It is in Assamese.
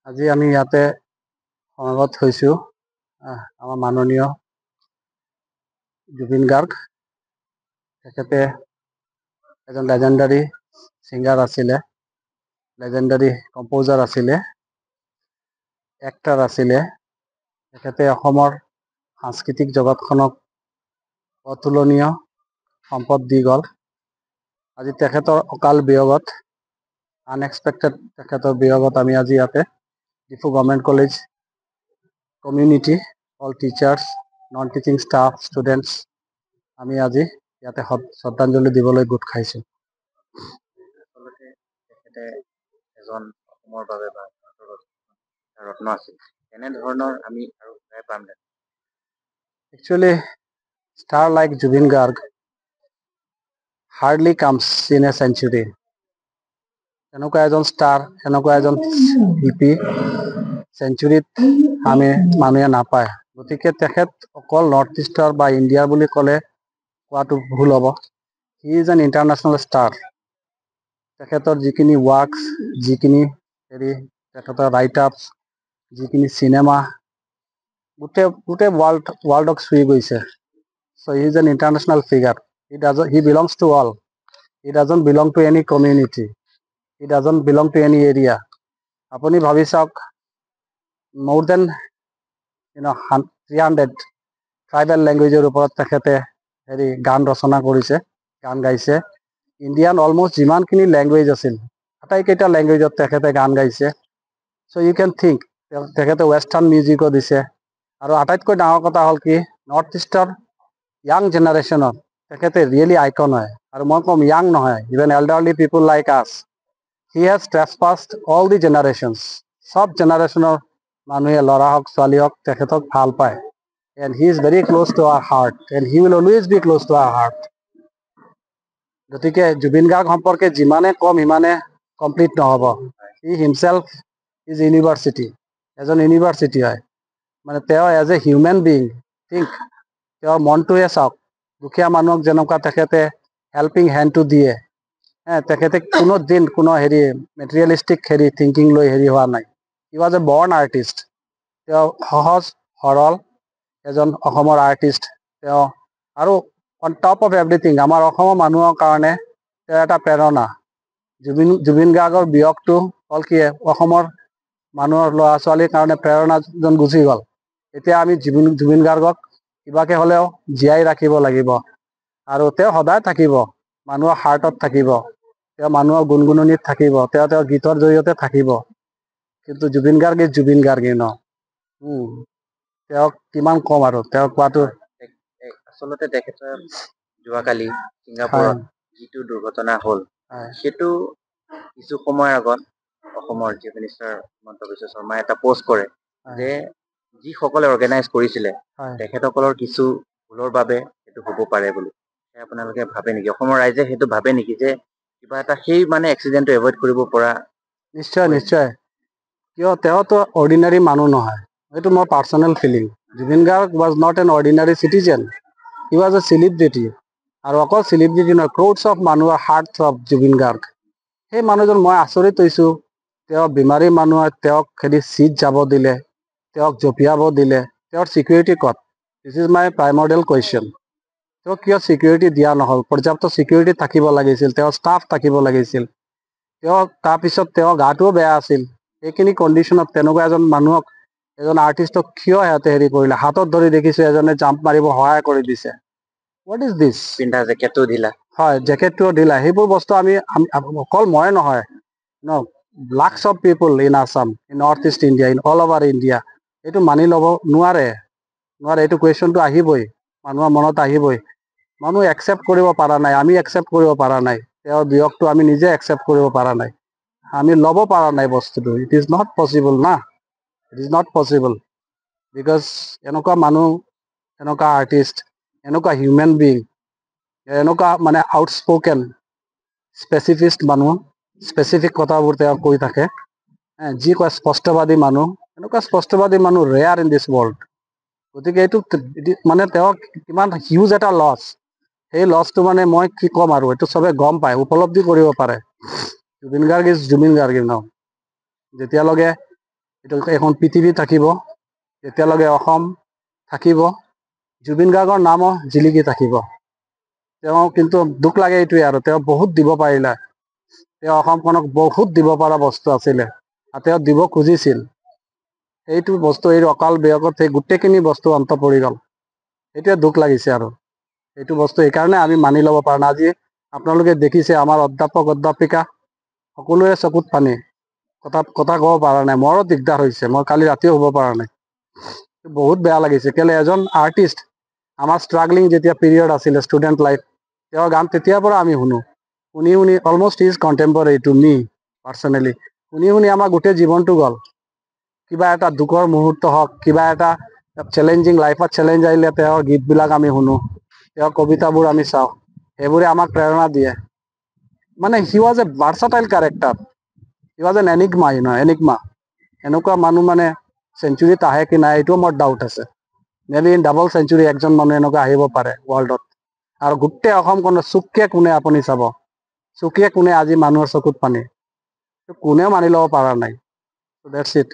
আজি আমি ইয়াতে সমাগত হৈছো আমাৰ মাননীয় জুবিন গাৰ্গ। তেখেতে এজন লেজেণ্ডাৰী ছিংগাৰ আছিলে, লেজেণ্ডাৰী কম্প'জাৰ আছিলে, এক্টাৰ আছিলে। তেখেতে অসমৰ সাংস্কৃতিক জগতখনক অতুলনীয় সম্পদ দি গ'ল। আজি তেখেতৰ অকাল বিয়োগত, আনএক্সপেক্টেড তেখেতৰ বিয়োগত আমি আজি ইয়াতে Diphu government college community, all teachers, non teaching staff, students, আমি আজি ইয়াতে শ্ৰদ্ধাঞ্জলি দিবলৈ গোট খাইছোঁ। আচলতে তেখেতে এজন অসমৰ বাবে বা ৰত্ন আছিল। এনেধৰণৰ আমি আৰু পাম নে? Actually, star like Jubin Garg hardly comes in a century. এনেকুৱা এজন ষ্টাৰ, এনেকুৱা এজন শিল্পী চেঞ্চুৰীত মানুহে নাপায়। গতিকে তেখেত অকল নৰ্থ ইষ্টৰ বা ইণ্ডিয়াৰ বুলি ক'লে কোৱাটো ভুল হ'ব। হি ইজ এন ইণ্টাৰনেশ্যনেল ষ্টাৰ। তেখেতৰ যিখিনি ৱাৰ্কছ, যিখিনি তেখেতৰ ৰাইট আপছ, যিখিনি চিনেমা গোটেই ৱৰ্ল্ডক চুই গৈছে। So' he is an international figure. He belongs to all. He doesn't belong to any community. He doesn't belong to any area. আপুনি ভাবি চাওক, মোৰ দেন 300 ট্ৰাইবেল লেংগুৱেজৰ ওপৰত তেখেতে গান ৰচনা কৰিছে, গান গাইছে। ইণ্ডিয়ান অলমষ্ট যিমানখিনি লেংগুৱেজ আছিল, আটাইকেইটা লেংগুৱেজত তেখেতে গান গাইছে। চ' ইউ কেন থিংক, তেখেতে ৱেষ্টাৰ্ণ মিউজিকো দিছে। আৰু আটাইতকৈ ডাঙৰ কথা হ'ল কি, নৰ্থ ইষ্টৰ য়াং জেনেৰেশ্যনত তেখেতে ৰিয়েলি আইকন হয়। আৰু মই ক'ম য়াং নহয়, even elderly people like us. He has trespassed all the generations. সব জেনেৰেশ্যনৰ মানুহে, ল'ৰা হওক ছোৱালী হওক, তেখেতক ভাল পায়। And he is very close to our heart, and he will always be close to our heart. গতিকে জুবিন গাৰ্গ সম্পৰ্কে যিমানে কম সিমানে কমপ্লিট নহ'ব। হি হিমছেল্ফ ইজ ইউনিভাৰ্চিটি, এজন ইউনিভাৰ্চিটি হয়। মানে তেওঁ as a human being, think, তেওঁৰ মনটোৱে চাওক। দুখীয়া মানুহক যেনেকুৱা তেখেতে হেল্পিং হেণ্ডটো দিয়ে, তেখেতে কোনো দিন কোনো মেটেৰিয়েলিষ্টিক থিংকিং লৈ হোৱা নাই। হি ৱাজ এ বৰ্ণ আৰ্টিষ্ট। তেওঁ সহজ সৰল এজন অসমৰ আৰ্টিষ্ট। তেওঁ আৰু অন টপ অফ এভৰিথিং আমাৰ অসমৰ মানুহৰ কাৰণে তেওঁ এটা প্ৰেৰণা। জুবিন গাৰ্গৰ বিয়োগটো হ'ল কি, অসমৰ মানুহৰ ল'ৰা ছোৱালীৰ কাৰণে প্ৰেৰণাজন গুচি গ'ল। এতিয়া আমি জুবিন গাৰ্গক কিবাকে হ'লেও জীয়াই ৰাখিব লাগিব। আৰু তেওঁ সদায় থাকিব, মানুহৰ হাৰ্টত থাকিব, তেওঁ মানুহৰ গুণগুণনিত থাকিব, তেওঁ গীতৰ জৰিয়তে থাকিব। কিন্তু জুবিন গাৰ্গ ইজ জুবিন গাৰ্গেই ন। তেওঁক কিমান কম আৰু, তেওঁ কোৱাটো। আচলতে তেখেতৰ যোৱাকালি ছিংগাপুৰত যিটো দুৰ্ঘটনা হ'ল, সেইটো কিছু সময়ৰ আগত অসমৰ চিফ মিনিষ্টাৰ হিমন্ত বিশ্ব শৰ্মাই এটা পোষ্ট কৰে যে যিসকলে অৰ্গেনাইজ কৰিছিলে তেখেতসকলৰ কিছু ভুলৰ বাবে সেইটো হ'ব পাৰে বুলি। আপোনালোকে ভাবে নেকি, অসমৰ ৰাইজে সেইটো ভাবে নেকি, যে কিবা এটা সেই এক্সিডেণ্টটো এভইড কৰিব পৰা? নিশ্চয় নিশ্চয়। কিয়, তেওঁতো অৰ্ডিনাৰী মানুহ নহয়, এইটো মোৰ personal feeling. Zubeen Garg was not an ordinary citizen, he was a celebrity. আৰু অকল চেলিব্ৰিটি নহয়, ক্ৰ'ডছ অফ মানুহৰ হাৰ্টছ অফ জুবিন গাৰ্গ। সেই মানুহজন মই আচৰিত হৈছোঁ, তেওঁ বেমাৰী মানুহ, তেওঁক চিট যাব দিলে, তেওঁক জঁপিয়াব দিলে, তেওঁৰ চিকিউৰিটি ক'ত? This is my primordial question. তেওঁক কিয় চিকিউৰিটি দিয়া নহ'ল? পৰ্যাপ্ত চিকিউৰিটি থাকিব লাগিছিল, তেওঁৰ ষ্টাফ থাকিব লাগিছিল। তাৰপিছত তেওঁৰ গাটোও বেয়া আছিল। এইখিনি কণ্ডিশ্যনত তেনেকুৱা এজন মানুহক, এজন আৰ্টিষ্টক কিয় সিহঁতে কৰিলে? হাতত ধৰি দেখিছোঁ এজনে জাম্প মাৰিব সহায় কৰি দিছে। What is this? পিন্ধা জেকেটটো ঢিলা। হয়, জেকেটটোও ঢিলা। সেইবোৰ বস্তু আমি অকল মই নহয়, No, lakhs of people in Assam, in Northeast India, in all over India, এইটো মানি ল'ব নোৱাৰে এইটো কুৱেশ্যনটো আহিবই মানুহৰ মনত আহিবই মানুহ একচেপ্ট কৰিব পৰা নাই আমি একচেপ্ট কৰিব পৰা নাই তেওঁৰ বিয়োগটো আমি নিজে একচেপ্ট কৰিব পৰা নাই আমি ল'ব পৰা নাই বস্তুটো ইট ইজ নট পচিবল না it is not possible because এনেকুৱা মানুহ এনেকুৱা আৰ্টিষ্ট এনেকুৱা হিউমেন বিং এনেকুৱা মানে আউটস্পোকেন স্পেচিফিষ্ট মানুহ স্পেচিফিক কথাবোৰ তেওঁ কৈ থাকে যি কয় স্পষ্টবাদী মানুহ এনেকুৱা স্পষ্টবাদী মানুহ ৰেয়াৰ ইন দিছ ৱৰ্ল্ড গতিকে এইটো মানে তেওঁ কিমান হিউজ এটা লছ সেই লছটো মানে মই কি ক'ম আৰু এইটো চবে গম পায় উপলব্ধি কৰিব পাৰে জুবিন গাৰ্গ ইজ জুবিন গাৰ্গ ন যেতিয়ালৈকে এইটো এখন পৃথিৱী থাকিব তেতিয়ালৈকে অসম থাকিব জুবিন গাৰ্গৰ নামো জিলিকি থাকিব তেওঁ কিন্তু দুখ লাগে এইটোৱে আৰু তেওঁ বহুত দিব পাৰিলে তেওঁ অসমখনক বহুত দিব পৰা বস্তু আছিলে আৰু তেওঁ দিব খুজিছিল সেইটো বস্তু এই অকাল বিয়োগত সেই গোটেইখিনি বস্তু অন্ত পৰি গ'ল সেইটোৱে দুখ লাগিছে আৰু এইটো বস্তু এইকাৰণে আমি মানি ল'ব পৰা নাই আজি আপোনালোকে দেখিছে আমাৰ অধ্যাপিকা সকলোৰে চকুত পানী কথা ক'ব পৰা নাই মোৰো দিগদাৰ হৈছে মই কালি ৰাতিও শুব পৰা নাই বহুত বেয়া লাগিছে কেলে এজন আৰ্টিষ্ট আমাৰ ষ্ট্ৰাগলিং যেতিয়া পিৰিয়ড আছিলে ষ্টুডেণ্ট লাইফ তেওঁৰ গান তেতিয়াৰ পৰা আমি শুনো শুনি almost is contemporary to me personally শুনি আমাৰ গোটেই জীৱনটো গ'ল কিবা এটা দুখৰ মুহূৰ্ত হওক কিবা এটা চেলেঞ্জিং লাইফত চেলেঞ্জ আহিলে তেওঁৰ গীতবিলাক আমি শুনো তেওঁৰ কবিতাবোৰ আমি চাওঁ সেইবোৰে আমাক প্ৰেৰণা দিয়ে মানে he was a versatile character he was an enigma enigma এনেকুৱা মানুহ মানে চেঞ্চুৰীত আহে কি নাই এইটোও মোৰ ডাউট আছে মেবি ইন ডাবল চেঞ্চুৰী একজন মানুহ এনেকুৱা আহিব পাৰে ৱৰ্ল্ডত আৰু গোটেই অসমখনত চুকে কোণে আপুনি চাব চুকে কোণে আজি মানুহৰ চকুত পানী কোনেও মানি ল'ব পৰা নাই দেটছ ইট